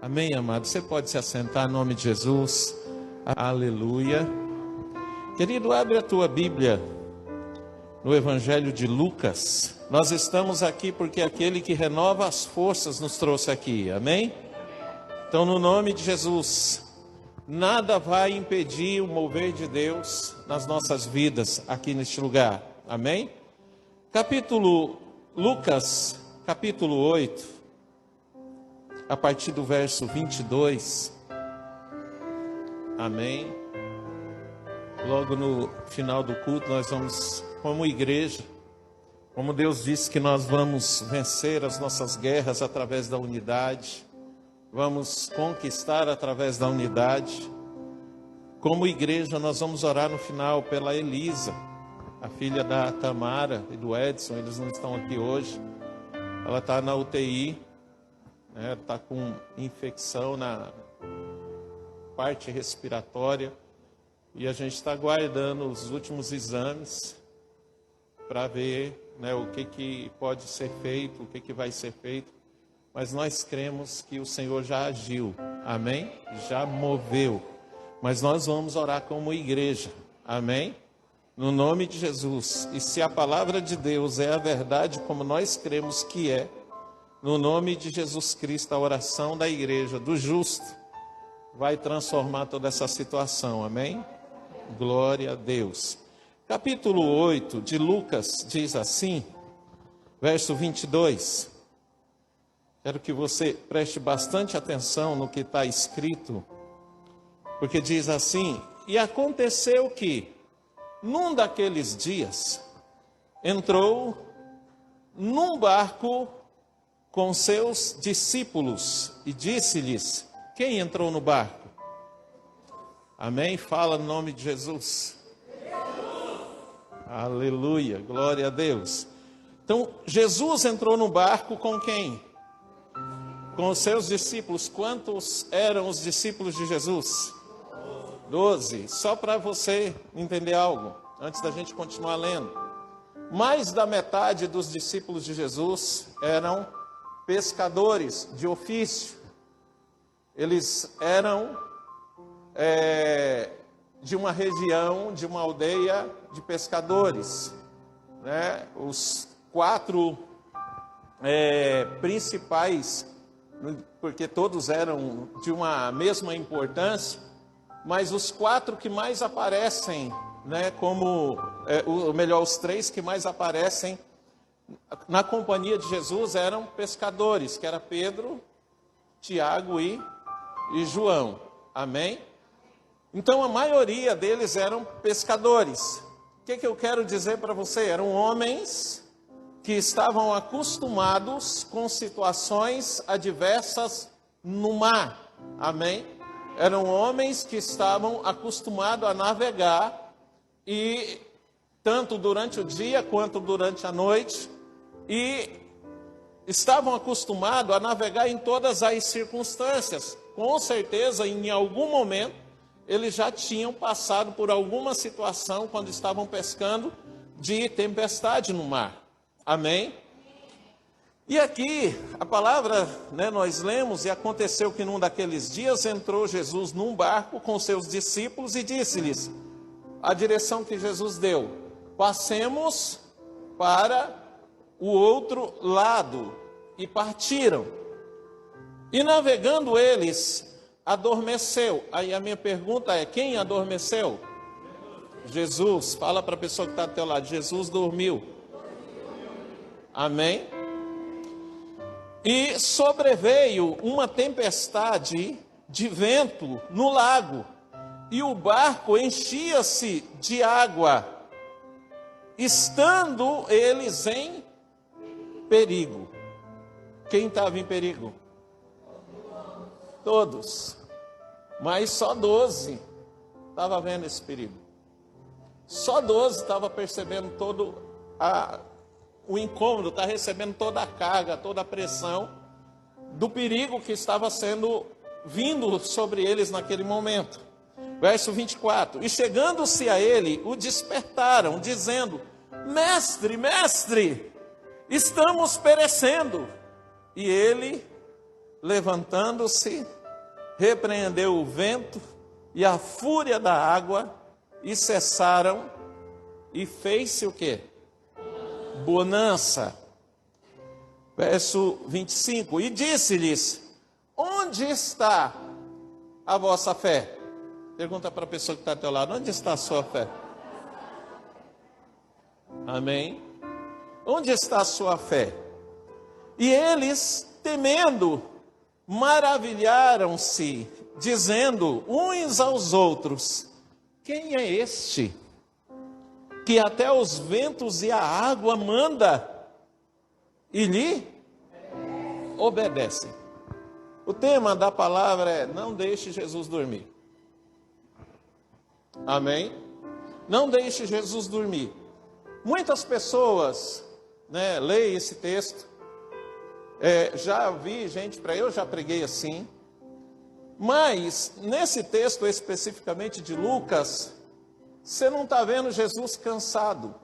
Amém, amado? Você pode se assentar em nome de Jesus. Aleluia. Querido, abre a tua Bíblia no Evangelho de Lucas. Nós estamos aqui porque aquele que renova as forças nos trouxe aqui. Amém? Então, no nome de Jesus, nada vai impedir o mover de Deus nas nossas vidas aqui neste lugar. Amém? Lucas, capítulo 8. A partir do verso 22, amém? Logo no final do culto nós vamos, como igreja, como Deus disse que nós vamos vencer as nossas guerras através da unidade, vamos conquistar através da unidade. Como igreja nós vamos orar no final pela Elisa, a filha da Tamara e do Edson. Eles não estão aqui hoje, ela está na UTI. Está com infecção na parte respiratória e a gente está aguardando os últimos exames para ver, o que pode ser feito, o que vai ser feito. Mas nós cremos que o Senhor já agiu, amém? Já moveu. Mas nós vamos orar como igreja, amém? No nome de Jesus. E se a palavra de Deus é a verdade como nós cremos que é, no nome de Jesus Cristo, a oração da igreja, do justo, vai transformar toda essa situação, amém? Glória a Deus. Capítulo 8 de Lucas diz assim, verso 22. Quero que você preste bastante atenção no que está escrito, porque diz assim: e aconteceu que, num daqueles dias, entrou num barco com seus discípulos e disse-lhes: quem entrou no barco? Amém? Fala no nome de Jesus. Aleluia, glória a Deus. Então, Jesus entrou no barco com quem? Com os seus discípulos. Quantos eram os discípulos de Jesus? 12. Só para você entender algo, antes da gente continuar lendo. Mais da metade dos discípulos de Jesus eram pescadores de ofício. Eles eram de uma região, de uma aldeia de pescadores, Os 4 principais, porque todos eram de uma mesma importância, mas os 4 que mais aparecem, os 3 que mais aparecem na companhia de Jesus eram pescadores, que era Pedro, Tiago e João, amém? Então a maioria deles eram pescadores. O que eu quero dizer para você? Eram homens que estavam acostumados com situações adversas no mar, amém? Eram homens que estavam acostumados a navegar, e tanto durante o dia quanto durante a noite, e estavam acostumados a navegar em todas as circunstâncias. Com certeza, em algum momento, eles já tinham passado por alguma situação, quando estavam pescando, de tempestade no mar. Amém? E aqui, a palavra, nós lemos: e aconteceu que num daqueles dias entrou Jesus num barco com seus discípulos e disse-lhes, a direção que Jesus deu: passemos para o outro lado. E partiram. E navegando eles, adormeceu. Aí a minha pergunta é: quem adormeceu? Jesus. Fala para a pessoa que está ao teu lado: Jesus dormiu. Amém? E sobreveio uma tempestade de vento no lago, e o barco enchia-se de água, estando eles em perigo. Quem estava em perigo? Todos. Mas só 12 estavam vendo esse perigo. Só 12 estavam percebendo todo o incômodo, está recebendo toda a carga, toda a pressão do perigo que estava sendo vindo sobre eles naquele momento. Verso 24. E chegando-se a ele, o despertaram, dizendo: mestre, mestre, estamos perecendo. E ele, levantando-se, repreendeu o vento e a fúria da água, e cessaram, e fez-se o quê? Bonança. Verso 25, e disse-lhes, onde está a vossa fé? Pergunta para a pessoa que está ao teu lado, onde está a sua fé? Amém? Onde está a sua fé? E eles, temendo, maravilharam-se, dizendo uns aos outros, quem é este, que até os ventos e a água manda, e lhe obedecem? O tema da palavra é, não deixe Jesus dormir. Amém? Não deixe Jesus dormir. Muitas pessoas, leem esse texto, já vi gente, eu já preguei assim, mas nesse texto especificamente de Lucas, você não está vendo Jesus cansado,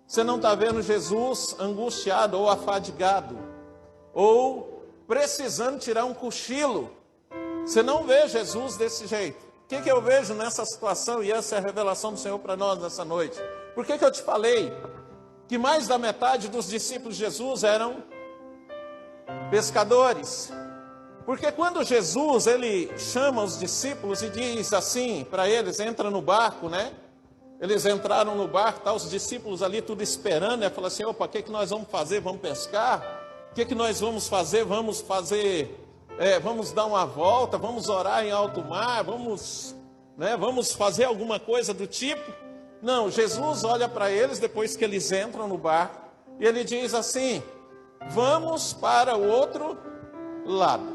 você não está vendo Jesus angustiado ou afadigado, ou precisando tirar um cochilo, você não vê Jesus desse jeito. O que eu vejo nessa situação, e essa é a revelação do Senhor para nós nessa noite? Por que eu te falei que mais da metade dos discípulos de Jesus eram pescadores? Porque quando Jesus, ele chama os discípulos e diz assim para eles, entra no barco, Eles entraram no barco, tá, os discípulos ali tudo esperando, e falou assim, opa, o que nós vamos fazer? Vamos pescar? O que nós vamos fazer? Vamos dar uma volta, vamos orar em alto mar, vamos fazer alguma coisa do tipo? Não, Jesus olha para eles depois que eles entram no barco, e ele diz assim, vamos para o outro lado.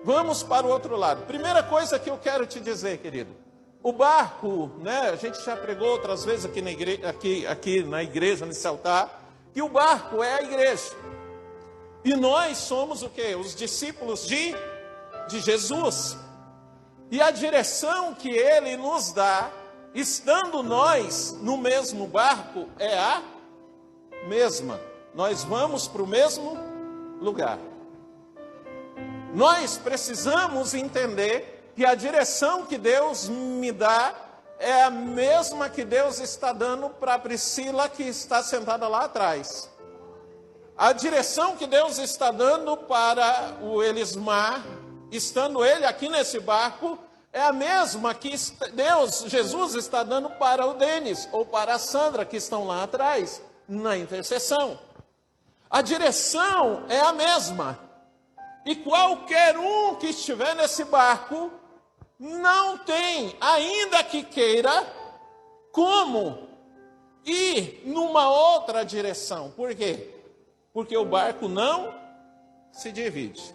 Vamos para o outro lado. Primeira coisa que eu quero te dizer, querido, o barco, a gente já pregou outras vezes aqui na igreja, nesse altar, que o barco é a igreja. E nós somos o quê? Os discípulos de Jesus. E a direção que ele nos dá, estando nós no mesmo barco, é a mesma. Nós vamos para o mesmo lugar. Nós precisamos entender que a direção que Deus me dá é a mesma que Deus está dando para a Priscila, que está sentada lá atrás. A direção que Deus está dando para o Elismar, estando ele aqui nesse barco, é a mesma que Jesus está dando para o Denis ou para a Sandra, que estão lá atrás, na intercessão. A direção é a mesma. E qualquer um que estiver nesse barco, não tem, ainda que queira, como ir numa outra direção. Por quê? Porque o barco não se divide.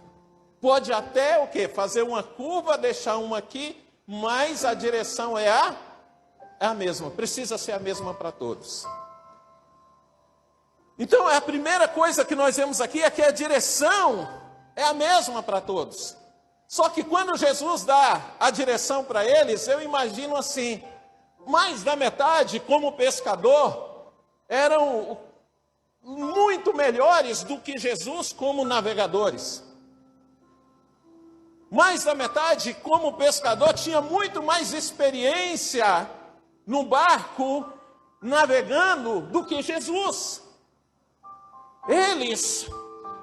Pode até o quê? Fazer uma curva, deixar uma aqui, mas a direção é a mesma. Precisa ser a mesma para todos. Então, a primeira coisa que nós vemos aqui é que a direção é a mesma para todos. Só que quando Jesus dá a direção para eles, eu imagino assim, mais da metade, como pescador, eram muito melhores do que Jesus como navegadores. Mais da metade, como pescador, tinha muito mais experiência no barco, navegando, do que Jesus. Eles,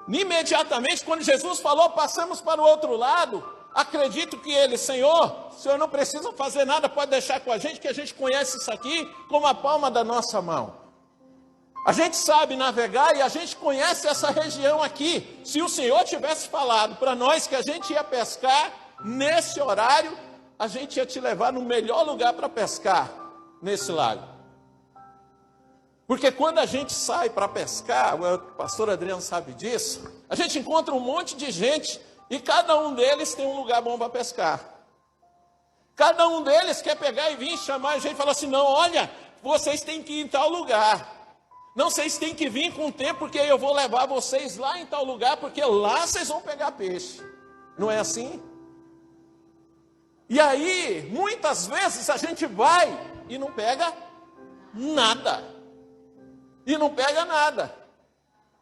imediatamente, quando Jesus falou, passamos para o outro lado, acredito que eles, Senhor, o Senhor não precisa fazer nada, pode deixar com a gente, que a gente conhece isso aqui como a palma da nossa mão. A gente sabe navegar e a gente conhece essa região aqui. Se o Senhor tivesse falado para nós que a gente ia pescar nesse horário, a gente ia te levar no melhor lugar para pescar nesse lago. Porque quando a gente sai para pescar, o pastor Adriano sabe disso, a gente encontra um monte de gente e cada um deles tem um lugar bom para pescar. Cada um deles quer pegar e vir chamar a gente e falar assim, não, olha, vocês têm que ir em tal lugar. Não, vocês têm que vir com o tempo, porque eu vou levar vocês lá em tal lugar, porque lá vocês vão pegar peixe. Não é assim? E aí, muitas vezes a gente vai e não pega nada. E não pega nada.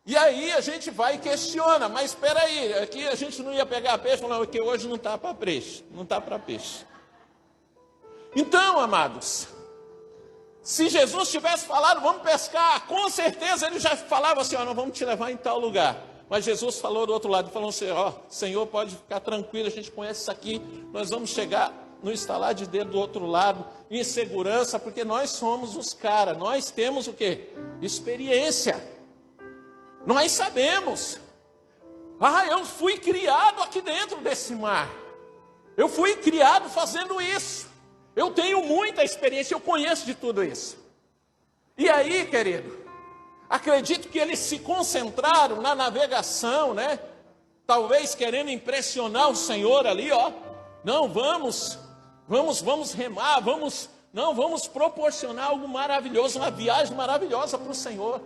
E aí a gente vai e questiona, mas espera aí, aqui a gente não ia pegar peixe, falando que hoje não está para peixe, não está para peixe. Então, amados, se Jesus tivesse falado, vamos pescar, com certeza ele já falava assim, ó, nós vamos te levar em tal lugar. Mas Jesus falou do outro lado, falou assim, ó, Senhor, pode ficar tranquilo, a gente conhece isso aqui, nós vamos chegar no estalar de dedo do outro lado, em segurança, porque nós somos os caras, nós temos o quê? Experiência. Nós sabemos. Eu fui criado aqui dentro desse mar. Eu fui criado fazendo isso. Eu tenho muita experiência, eu conheço de tudo isso. E aí, querido, acredito que eles se concentraram na navegação, né? Talvez querendo impressionar o Senhor ali, ó. Não, vamos remar, vamos proporcionar algo maravilhoso, uma viagem maravilhosa para o Senhor.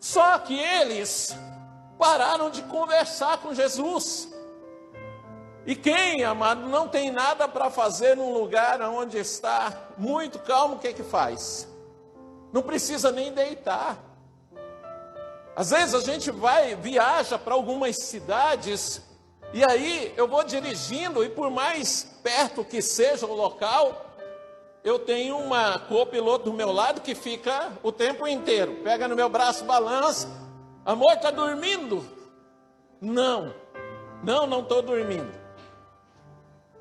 Só que eles pararam de conversar com Jesus. E quem, amado, não tem nada para fazer num lugar onde está muito calmo, o que faz? Não precisa nem deitar. Às vezes a gente viaja para algumas cidades, e aí eu vou dirigindo, e por mais perto que seja o local, eu tenho uma copiloto do meu lado que fica o tempo inteiro. Pega no meu braço, balança. Amor, está dormindo? Não estou dormindo.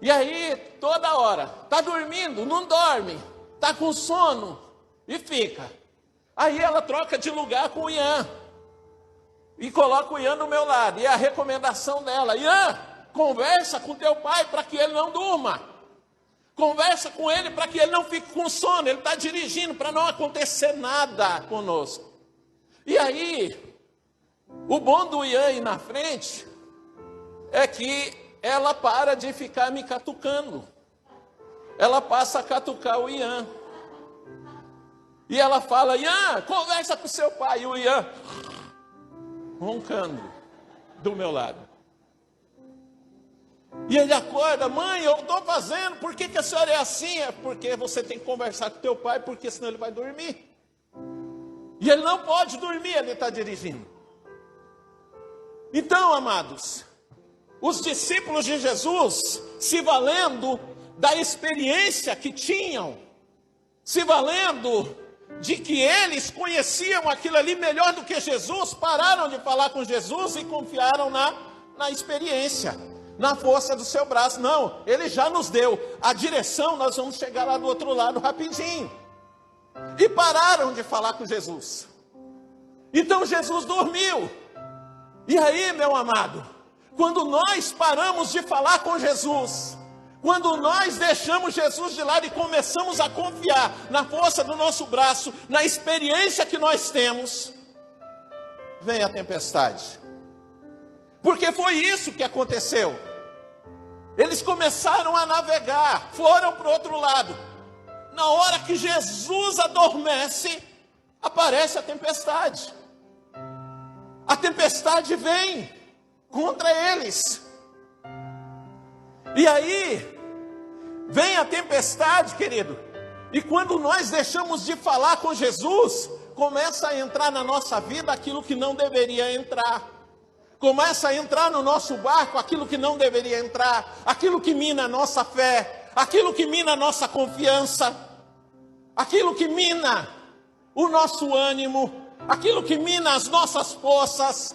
E aí, toda hora, está dormindo? Não dorme. Está com sono? E fica. Aí ela troca de lugar com o Ian. E coloca o Ian do meu lado. E a recomendação dela, Ian, conversa com teu pai para que ele não durma. Conversa com ele para que ele não fique com sono. Ele está dirigindo para não acontecer nada conosco. E aí, o bom do Ian ir na frente é que ela para de ficar me catucando. Ela passa a catucar o Ian. E ela fala, Ian, conversa com seu pai. E o Ian roncando do meu lado. E ele acorda, mãe, eu estou fazendo, por que a senhora é assim? É porque você tem que conversar com teu pai, porque senão ele vai dormir. E ele não pode dormir, ele está dirigindo. Então, amados, os discípulos de Jesus, se valendo da experiência que tinham, se valendo de que eles conheciam aquilo ali melhor do que Jesus, pararam de falar com Jesus e confiaram na experiência, na força do seu braço. Não, ele já nos deu a direção, nós vamos chegar lá do outro lado rapidinho. E pararam de falar com Jesus. Então Jesus dormiu. E aí, meu amado, quando nós paramos de falar com Jesus, quando nós deixamos Jesus de lado e começamos a confiar na força do nosso braço, na experiência que nós temos, vem a tempestade. Porque foi isso que aconteceu. Eles começaram a navegar, foram para o outro lado. Na hora que Jesus adormece, aparece a tempestade. A tempestade vem contra eles. E aí, vem a tempestade, querido. E quando nós deixamos de falar com Jesus, começa a entrar na nossa vida aquilo que não deveria entrar. Começa a entrar no nosso barco aquilo que não deveria entrar. Aquilo que mina a nossa fé. Aquilo que mina a nossa confiança. Aquilo que mina o nosso ânimo. Aquilo que mina as nossas forças.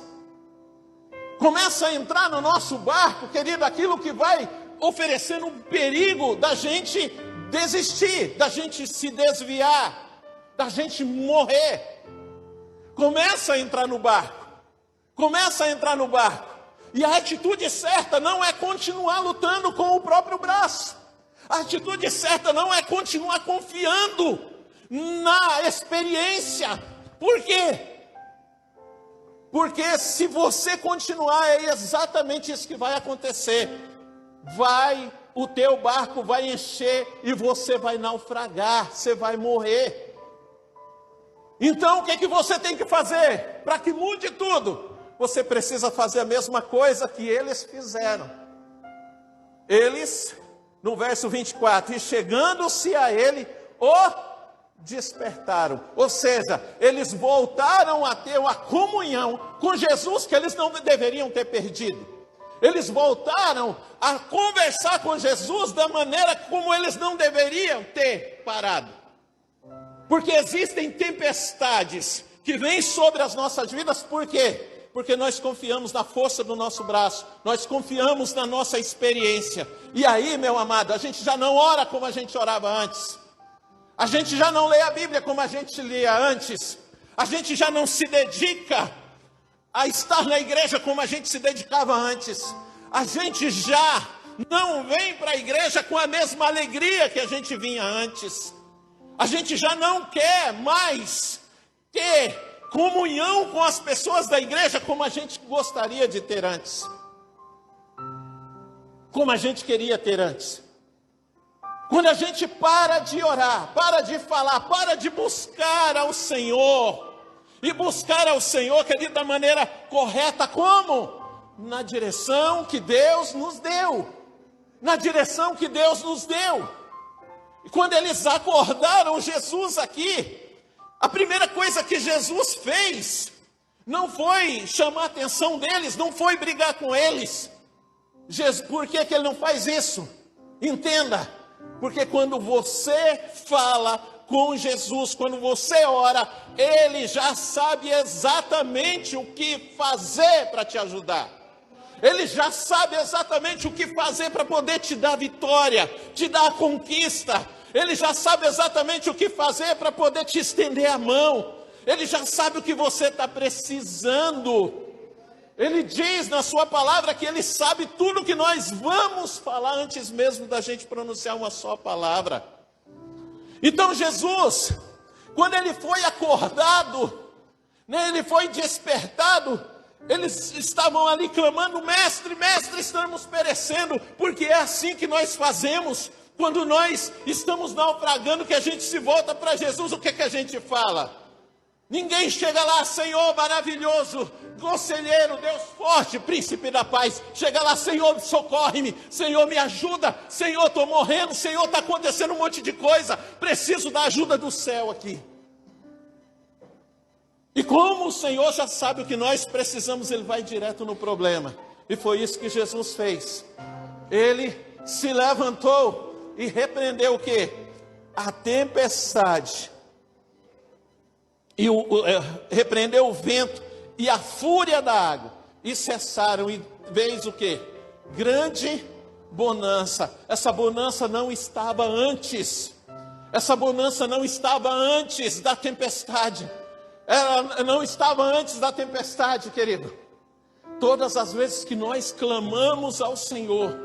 Começa a entrar no nosso barco, querido, aquilo que vai oferecendo um perigo da gente desistir, da gente se desviar, da gente morrer. Começa a entrar no barco. Começa a entrar no barco. E a atitude certa não é continuar lutando com o próprio braço. A atitude certa não é continuar confiando na experiência. Por quê? Porque se você continuar, é exatamente isso que vai acontecer. O teu barco vai encher e você vai naufragar, você vai morrer. Então o que você tem que fazer? Para que mude tudo, você precisa fazer a mesma coisa que eles fizeram. Eles, no verso 24, e chegando-se a ele, o despertaram. Ou seja, eles voltaram a ter uma comunhão com Jesus que eles não deveriam ter perdido. Eles voltaram a conversar com Jesus da maneira como eles não deveriam ter parado. Porque existem tempestades que vêm sobre as nossas vidas, por quê? Porque nós confiamos na força do nosso braço, nós confiamos na nossa experiência. E aí, meu amado, a gente já não ora como a gente orava antes. A gente já não lê a Bíblia como a gente lia antes. A gente já não se dedica a estar na igreja como a gente se dedicava antes. A gente já não vem para a igreja com a mesma alegria que a gente vinha antes. A gente já não quer mais ter comunhão com as pessoas da igreja como a gente gostaria de ter antes. Como a gente queria ter antes. Quando a gente para de orar, para de falar, para de buscar ao Senhor. E buscar ao Senhor, querido, da maneira correta, como? Na direção que Deus nos deu. Na direção que Deus nos deu. E quando eles acordaram Jesus aqui, a primeira coisa que Jesus fez não foi chamar a atenção deles, não foi brigar com eles. Por que ele não faz isso? Entenda, porque quando você fala com Jesus, quando você ora, Ele já sabe exatamente o que fazer para te ajudar. Ele já sabe exatamente o que fazer para poder te dar vitória, te dar a conquista. Ele já sabe exatamente o que fazer para poder te estender a mão. Ele já sabe o que você está precisando. Ele diz na sua palavra que Ele sabe tudo o que nós vamos falar antes mesmo da gente pronunciar uma só palavra. Então Jesus, quando Ele foi acordado, Ele foi despertado, eles estavam ali clamando: mestre, mestre, estamos perecendo. Porque é assim que nós fazemos. Quando nós estamos naufragando, que a gente se volta para Jesus, o que a gente fala? Ninguém chega lá: Senhor maravilhoso, conselheiro, Deus forte, príncipe da paz. Chega lá: Senhor, socorre-me, Senhor, me ajuda, Senhor, estou morrendo, Senhor, está acontecendo um monte de coisa, preciso da ajuda do céu aqui. E como o Senhor já sabe o que nós precisamos, Ele vai direto no problema. E foi isso que Jesus fez. Ele se levantou e repreendeu o quê? A tempestade. E repreendeu o vento e a fúria da água. E cessaram, e veio o quê? Grande bonança. Essa bonança não estava antes. Essa bonança não estava antes da tempestade. Ela não estava antes da tempestade, querido. Todas as vezes que nós clamamos ao Senhor,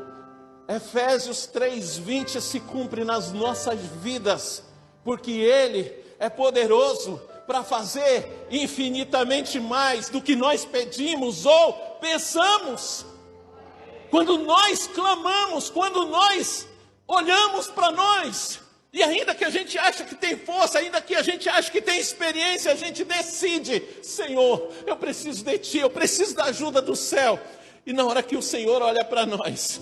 Efésios 3:20 se cumpre nas nossas vidas, porque Ele é poderoso para fazer infinitamente mais do que nós pedimos ou pensamos. Quando nós clamamos, quando nós olhamos para nós, e ainda que a gente acha que tem força, ainda que a gente acha que tem experiência, a gente decide: Senhor, eu preciso de Ti, eu preciso da ajuda do céu. E na hora que o Senhor olha para nós,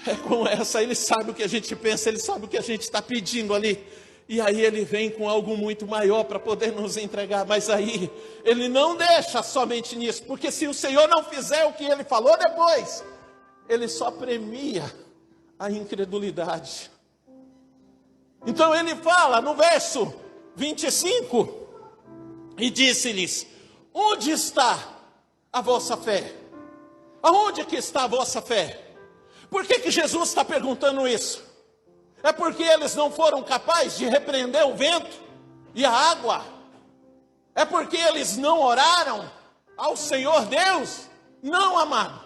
é com essa, Ele sabe o que a gente pensa, Ele sabe o que a gente está pedindo ali. E aí Ele vem com algo muito maior para poder nos entregar. Mas aí Ele não deixa somente nisso, porque se o Senhor não fizer o que Ele falou depois, Ele só premia a incredulidade. Então Ele fala no verso 25, e disse-lhes: onde está a vossa fé? Aonde que está a vossa fé? Por que Jesus está perguntando isso? É porque eles não foram capazes de repreender o vento e a água? É porque eles não oraram ao Senhor Deus? Não, amado.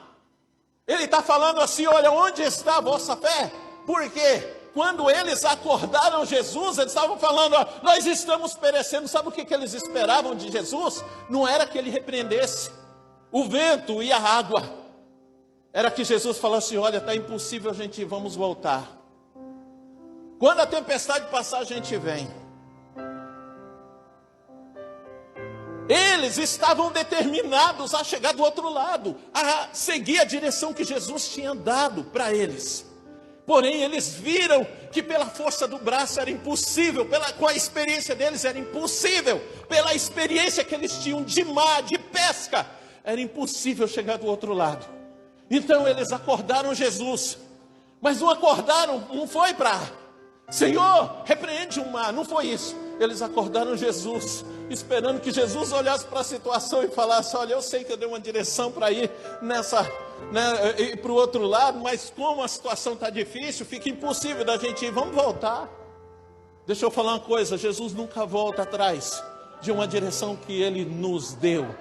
Ele está falando assim: olha, onde está a vossa fé? Por quê? Quando eles acordaram Jesus, eles estavam falando: ó, nós estamos perecendo. Sabe o que eles esperavam de Jesus? Não era que Ele repreendesse o vento e a água. Era que Jesus falasse: olha, está impossível a gente ir, vamos voltar. Quando a tempestade passar, a gente vem. Eles estavam determinados a chegar do outro lado, a seguir a direção que Jesus tinha dado para eles. Porém, eles viram que pela força do braço era impossível, com a experiência deles era impossível, pela experiência que eles tinham de mar, de pesca, era impossível chegar do outro lado. Então eles acordaram Jesus, mas não acordaram, não foi para, Senhor, repreende o mar, não foi isso. Eles acordaram Jesus, esperando que Jesus olhasse para a situação e falasse: olha, eu sei que eu dei uma direção para ir para o outro lado, mas como a situação está difícil, fica impossível da gente ir, vamos voltar. Deixa eu falar uma coisa, Jesus nunca volta atrás de uma direção que Ele nos deu.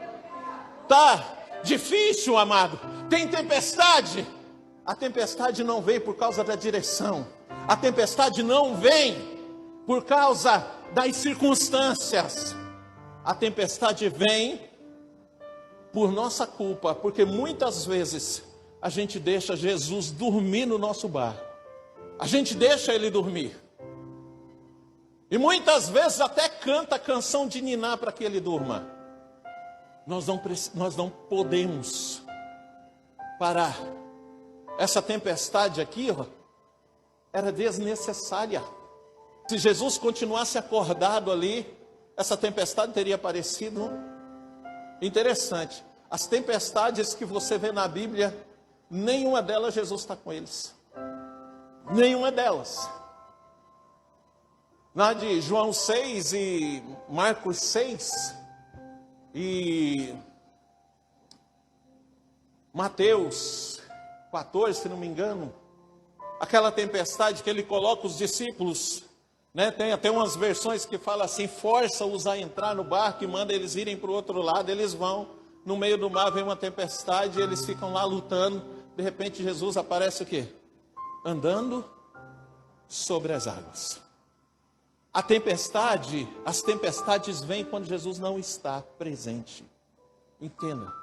Tá difícil, amado, tem tempestade. A tempestade não vem por causa da direção, a tempestade não vem por causa das circunstâncias, a tempestade vem por nossa culpa, porque muitas vezes a gente deixa Jesus dormir no nosso barco, a gente deixa Ele dormir, e muitas vezes até canta a canção de ninar para que Ele durma. Nós não podemos parar. Essa tempestade aqui, era desnecessária. Se Jesus continuasse acordado ali, essa tempestade teria aparecido. Interessante, as tempestades que você vê na Bíblia, nenhuma delas Jesus está com eles. Nenhuma delas. Na de João 6 e Marcos 6 e Mateus 14, se não me engano, aquela tempestade que Ele coloca os discípulos, tem até umas versões que falam assim: força-os a entrar no barco e manda eles irem para o outro lado. Eles vão, no meio do mar vem uma tempestade, eles ficam lá lutando. De repente Jesus aparece o quê? Andando sobre as águas. As tempestades vêm quando Jesus não está presente. Entenda,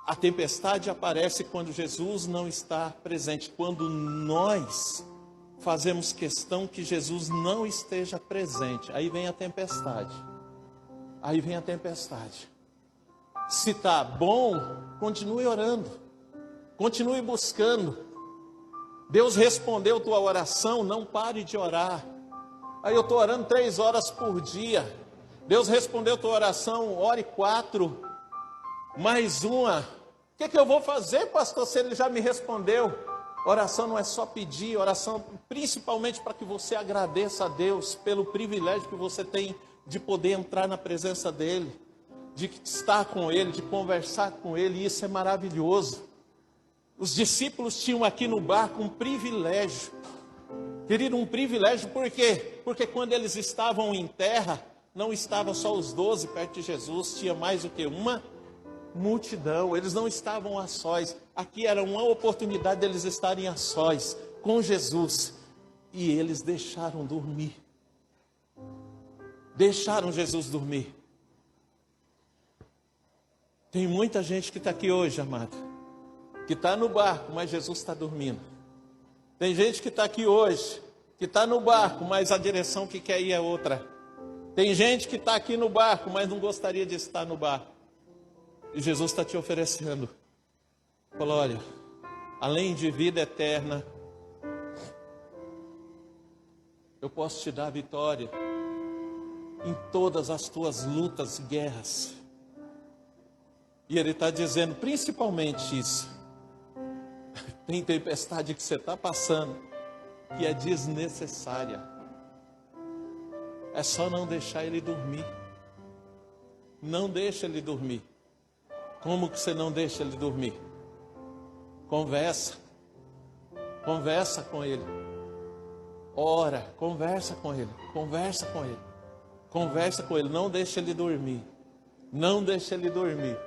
a tempestade aparece quando Jesus não está presente, quando nós fazemos questão que Jesus não esteja presente. Aí vem a tempestade. Aí vem a tempestade. Se está bom, continue orando. Continue buscando. Deus respondeu tua oração, não pare de orar. Aí eu estou orando 3 horas por dia. Deus respondeu tua oração, ore 4. Mais uma. O que eu vou fazer, pastor, se Ele já me respondeu? Oração não é só pedir, oração principalmente para que você agradeça a Deus pelo privilégio que você tem de poder entrar na presença dEle, de estar com Ele, de conversar com Ele, e isso é maravilhoso. Os discípulos tinham aqui no barco um privilégio, querido, um privilégio, por quê? Porque quando eles estavam em terra, não estavam só os 12 perto de Jesus, tinha mais do que uma multidão, eles não estavam a sós. Aqui era uma oportunidade deles estarem a sós com Jesus, e eles deixaram dormir. Deixaram Jesus dormir. Tem muita gente que está aqui hoje, amado, que está no barco, mas Jesus está dormindo. Tem gente que está aqui hoje, que está no barco, mas a direção que quer ir é outra. Tem gente que está aqui no barco, mas não gostaria de estar no barco. E Jesus está te oferecendo. Fala: olha, além de vida eterna, eu posso te dar vitória em todas as tuas lutas e guerras. E Ele está dizendo principalmente isso. Tem tempestade que você está passando, que é desnecessária. É só não deixar Ele dormir. Não deixa Ele dormir. Como que você não deixa Ele dormir? Conversa com Ele, ora, conversa com Ele, não deixa Ele dormir, não deixa Ele dormir.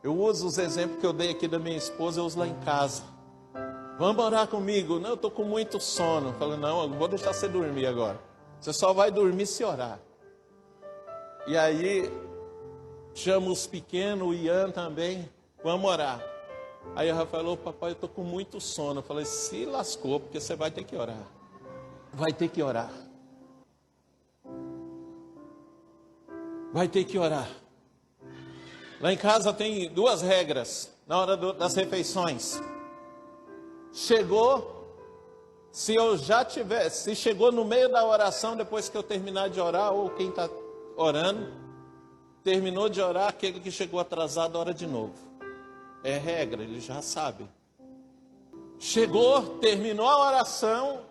Eu uso os exemplos que eu dei aqui da minha esposa, eu uso lá em casa. Vamos orar comigo? Não, eu estou com muito sono. Eu falo: não, eu vou deixar você dormir agora, você só vai dormir se orar. E aí chamo os pequenos, o Ian também, vamos orar. Aí o Rafael falou: papai, eu estou com muito sono. Eu falei: se lascou, porque você vai ter que orar. Vai ter que orar. Vai ter que orar. Lá em casa tem 2 regras na hora das refeições. Chegou, se chegou no meio da oração, depois que eu terminar de orar, ou quem está orando, terminou de orar, aquele que chegou atrasado, ora de novo. É regra, ele já sabe. Chegou, terminou a oração,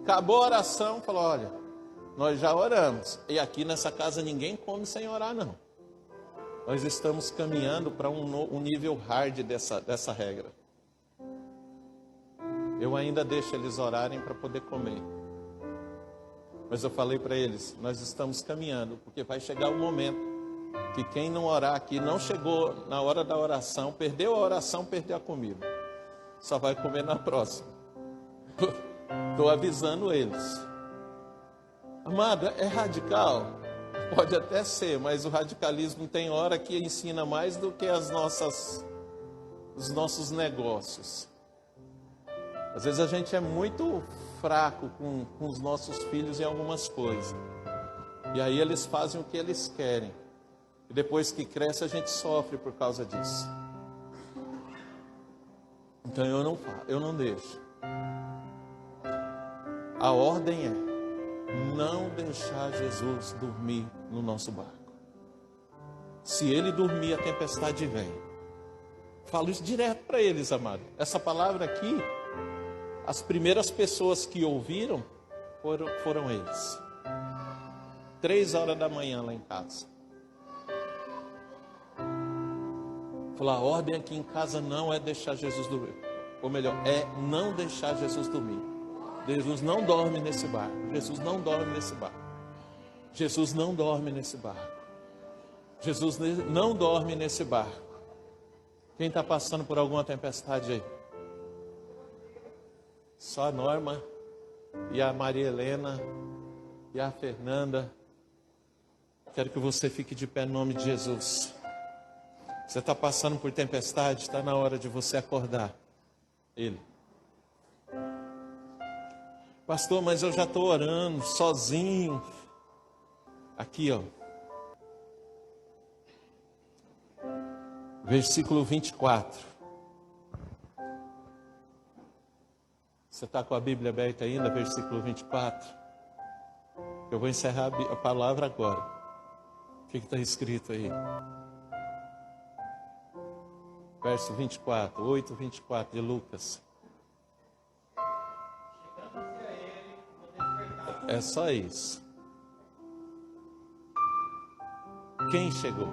acabou a oração, falou, olha, nós já oramos. E aqui nessa casa ninguém come sem orar, não. Nós estamos caminhando para um nível hard dessa regra. Eu ainda deixo eles orarem para poder comer. Mas eu falei para eles, nós estamos caminhando, porque vai chegar um momento que quem não orar aqui, não chegou na hora da oração, perdeu a oração, perdeu a comida. Só vai comer na próxima. Estou avisando eles. Amada, é radical? Pode até ser, mas o radicalismo tem hora que ensina mais do que os nossos negócios. Às vezes a gente é muito fraco com os nossos filhos em algumas coisas. E aí eles fazem o que eles querem. E depois que cresce a gente sofre por causa disso. Então eu não deixo. A ordem é não deixar Jesus dormir no nosso barco. Se ele dormir, a tempestade vem. Falo isso direto para eles, amado. Essa palavra aqui, as primeiras pessoas que ouviram foram eles. 3 horas da manhã lá em casa. Falou, a ordem aqui em casa não é deixar Jesus dormir. Ou melhor, é não deixar Jesus dormir. Jesus não dorme nesse barco. Jesus não dorme nesse barco. Jesus não dorme nesse barco. Jesus não dorme nesse barco. Quem está passando por alguma tempestade aí? Só a Norma e a Maria Helena e a Fernanda. Quero que você fique de pé no nome de Jesus. Você está passando por tempestade, está na hora de você acordar ele. Pastor, mas eu já estou orando sozinho. Aqui, ó. Versículo 24. Você está com a Bíblia aberta ainda? Versículo 24. Eu vou encerrar a palavra agora. O que está escrito aí? Verso 24, 8:24 de Lucas. É só isso. Quem chegou?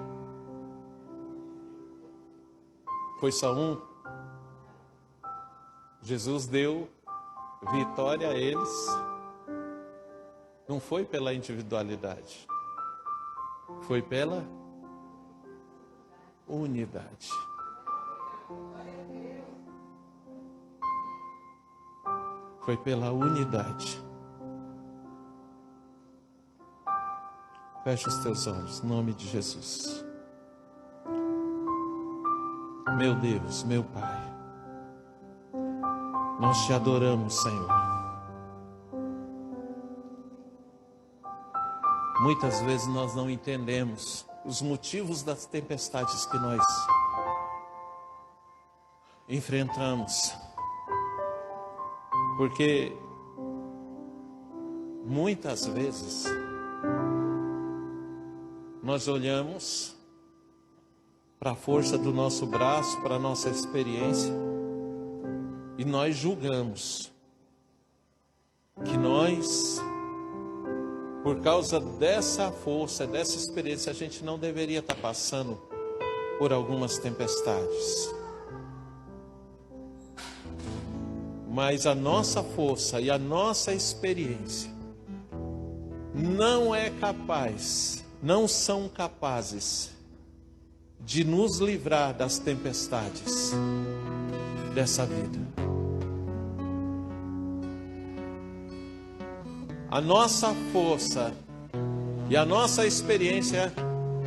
Foi só um? Jesus deu vitória a eles. Não foi pela individualidade. Foi pela unidade. Foi pela unidade. Feche os teus olhos, em nome de Jesus. Meu Deus, meu Pai, nós te adoramos, Senhor. Muitas vezes nós não entendemos os motivos das tempestades que nós enfrentamos. Porque muitas vezes nós olhamos para a força do nosso braço, para a nossa experiência, e nós julgamos que nós, por causa dessa força, dessa experiência, a gente não deveria estar passando por algumas tempestades. Mas a nossa força e a nossa experiência não são capazes de nos livrar das tempestades dessa vida. A nossa força e a nossa experiência,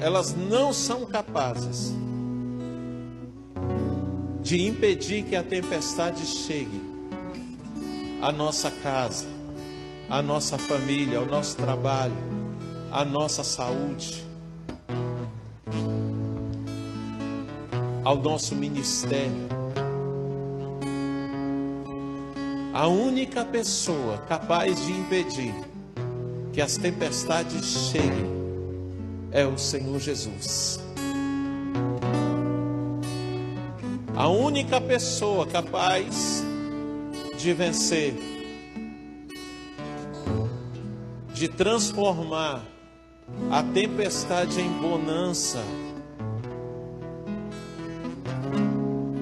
elas não são capazes de impedir que a tempestade chegue à nossa casa, à nossa família, ao nosso trabalho, à nossa saúde, ao nosso ministério. A única pessoa capaz de impedir que as tempestades cheguem é o Senhor Jesus. A única pessoa capaz de vencer, de transformar a tempestade em bonança,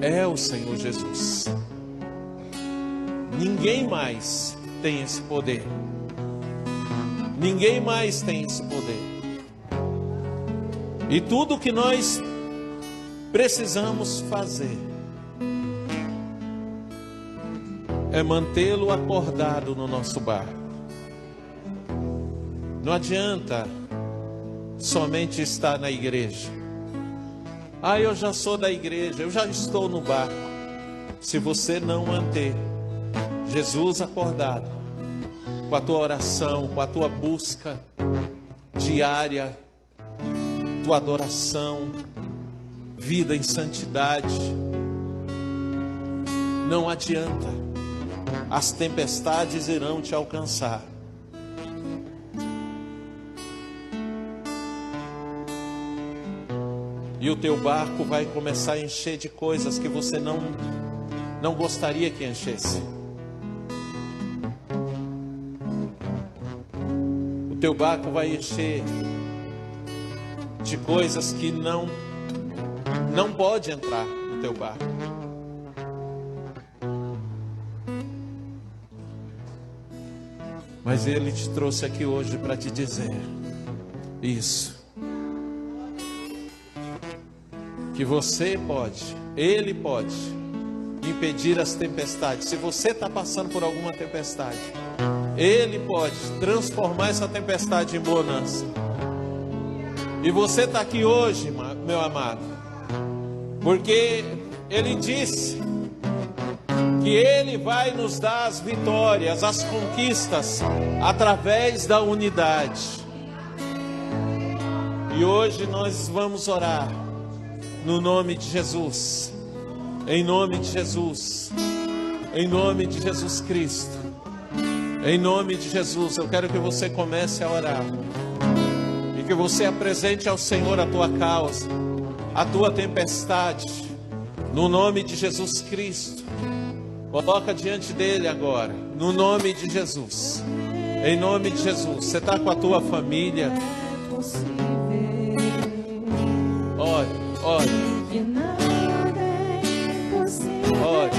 é o Senhor Jesus. Ninguém mais tem esse poder. Ninguém mais tem esse poder. E tudo que nós precisamos fazer é mantê-lo acordado no nosso barco. Não adianta somente estar na igreja. Ah, eu já sou da igreja, eu já estou no barco. Se você não manter Jesus acordado, com a tua oração, com a tua busca diária, tua adoração, vida em santidade, não adianta, as tempestades irão te alcançar. E o teu barco vai começar a encher de coisas que você não gostaria que enchesse. O teu barco vai encher de coisas que não pode entrar no teu barco. Mas Ele te trouxe aqui hoje para te dizer isso. Que você pode, Ele pode impedir as tempestades. Se você está passando por alguma tempestade, Ele pode transformar essa tempestade em bonança. E você está aqui hoje, meu amado, porque Ele disse que Ele vai nos dar as vitórias, as conquistas, através da unidade. E hoje nós vamos orar no nome de Jesus, em nome de Jesus, em nome de Jesus Cristo, em nome de Jesus. Eu quero que você comece a orar e que você apresente ao Senhor a tua causa, a tua tempestade, no nome de Jesus Cristo. Coloca diante dele agora, no nome de Jesus, em nome de Jesus. Você está com a tua família, ore, ore, ore,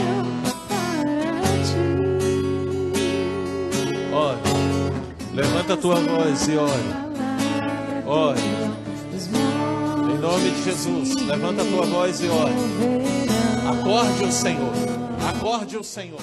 ore, levanta a tua voz e ore, ore, em nome de Jesus, levanta a tua voz e ore, acorde o Senhor. Acorde o Senhor.